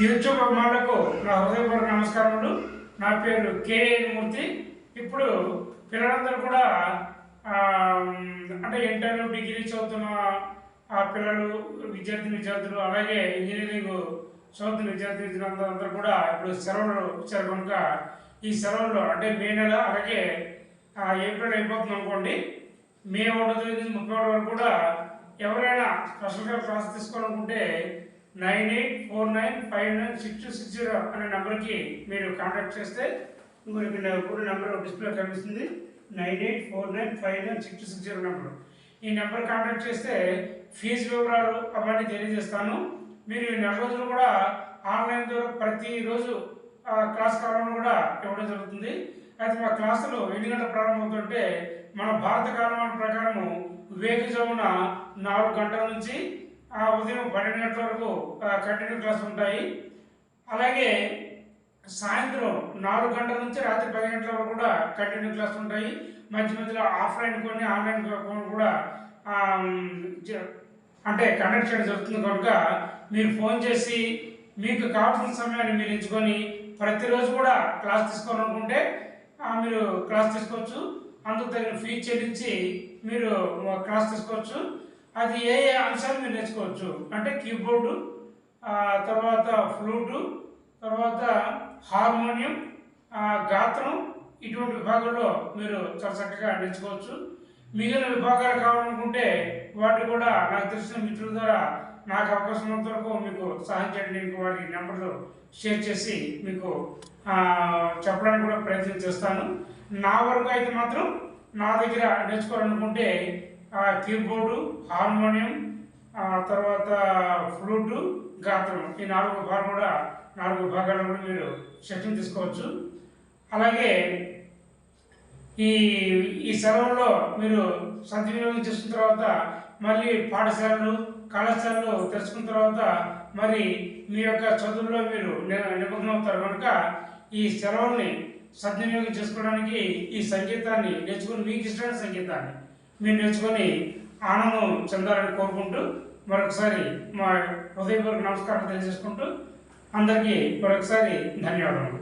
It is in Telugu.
యూట్యూబ్ అభిమానులకు నా హృదయపూర్వక నమస్కారములు. నా పేరు కేఎన్ మూర్తి. ఇప్పుడు పిల్లలందరూ కూడా అంటే ఇంటర్ డిగ్రీ చదువుతున్న పిల్లలు విద్యార్థులు అలాగే ఇంజనీరింగ్ చదువుతున్న విద్యార్థులందరూ కూడా ఇప్పుడు సెలవులు ఇచ్చారు కనుక ఈ సెలవుల్లో అంటే మే నెల అలాగే ఏప్రిల్ అయిపోతుంది అనుకోండి. మే 1వ తేదీ నుంచి 31 వరకు కూడా ఎవరైనా స్పెషల్గా క్లాస్ తీసుకోవాలనుకుంటే 9849596260 అనే నెంబర్కి మీరు కాంటాక్ట్ చేస్తే ఇంకొక నెంబర్ డిస్ప్లే కనిపిస్తుంది. 9849596260 నెంబర్. ఈ నెంబర్ కాంటాక్ట్ చేస్తే ఫీజు వివరాలు అవన్నీ తెలియజేస్తాను. మీరు ఈ నెల రోజులు కూడా ఆన్లైన్ ద్వారా ప్రతిరోజు క్లాస్ కావాలని కూడా ఇవ్వడం జరుగుతుంది. అయితే మా క్లాసులు ఎన్ని గంటలు ప్రారంభమవుతుంటే మన భారత కాలమాన ప్రకారము వివేకజమున 4 గంటల నుంచి ఉదయం 12 గంటల వరకు కంటిన్యూ క్లాస్ ఉంటాయి. అలాగే సాయంత్రం 4 గంటల నుంచి రాత్రి 10 గంటల వరకు కూడా కంటిన్యూ క్లాస్ ఉంటాయి. మధ్య మధ్యలో ఆఫ్లైన్ కొన్ని ఆన్లైన్ కూడా అంటే కండక్ట్ చేయడం జరుగుతుంది. కనుక మీరు ఫోన్ చేసి మీకు కావాల్సిన సమయాన్ని మీరు ఎంచుకొని ప్రతిరోజు కూడా క్లాస్ తీసుకోవాలనుకుంటే మీరు క్లాస్ తీసుకోవచ్చు. అందుకు తగిన ఫీజు చెల్లించి మీరు క్లాస్ తీసుకోవచ్చు. అది ఏ ఏ అంశాలు మీరు నేర్చుకోవచ్చు అంటే కీబోర్డు, తర్వాత ఫ్లూటు, తర్వాత హార్మోనియం, గాత్రం, ఇటువంటి విభాగాల్లో మీరు చాలా చక్కగా నేర్చుకోవచ్చు. మిగిలిన విభాగాలు కావాలనుకుంటే వాటి కూడా నాకు తెలిసిన మిత్రుల ద్వారా నాకు అవకాశం ఉన్నంత వరకు మీకు సహాయం చేయడానికి వారి నెంబర్లు షేర్ చేసి మీకు చెప్పడానికి కూడా ప్రయత్నం చేస్తాను. నా వరకు అయితే మాత్రం నా దగ్గర నేర్చుకోవాలనుకుంటే కీబోర్డు, హార్మోనియం, తర్వాత ఫ్లూటు, గాత్రం ఈ 4 విభాగాలు కూడా మీరు శిక్షణ తీసుకోవచ్చు. అలాగే ఈ సెలవుల్లో మీరు సద్వినియోగం చేసిన తర్వాత మళ్ళీ పాఠశాలలు కళాశాలలు తెరుచుకున్న తర్వాత మరి మీ యొక్క చదువుల్లో మీరు నిమగ్నం అవుతారు. కనుక ఈ సెలవుల్ని సద్వినియోగం చేసుకోవడానికి ఈ సంగీతాన్ని నేర్చుకుని మీకు ఇష్టమైన సంగీతాన్ని మీరు నేర్చుకొని ఆనందం చెందాలని కోరుకుంటూ మరొకసారి మా హృదయపూర్వక నమస్కారం తెలియజేసుకుంటూ అందరికీ మరొకసారి ధన్యవాదాలు.